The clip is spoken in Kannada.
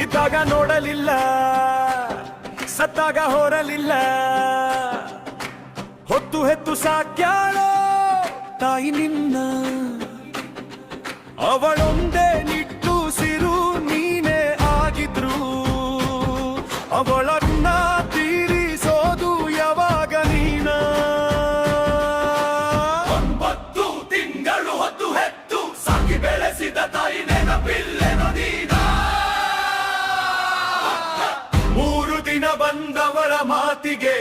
ಇದ್ದಾಗ ನೋಡಲಿಲ್ಲ, ಸತ್ತಾಗ ಹೊರಲಿಲ್ಲ. ಹೊತ್ತು ಹೆತ್ತು ಸಾಕ್ಯಾಳೋ ತಾಯಿ ನಿನ್ನ, ಅವಳೊಂದೇ ನಿಟ್ಟುಸಿರು ನೀನೇ ಆಗಿದ್ರು. ಅವಳನ್ನ ತೀರಿಸೋದು ಯಾವಾಗ ನೀನ? 9 ತಿಂಗಳು ಹೊತ್ತು ಹೆತ್ತು ಸಾಕಿ ಬೆಳೆಸಿದ ತಾಯಿ ನೆನಪಿಲ್ಲೆನೋ ನೀನ. 3 ದಿನ ಬಂದವರ ಮಾತಿಗೆ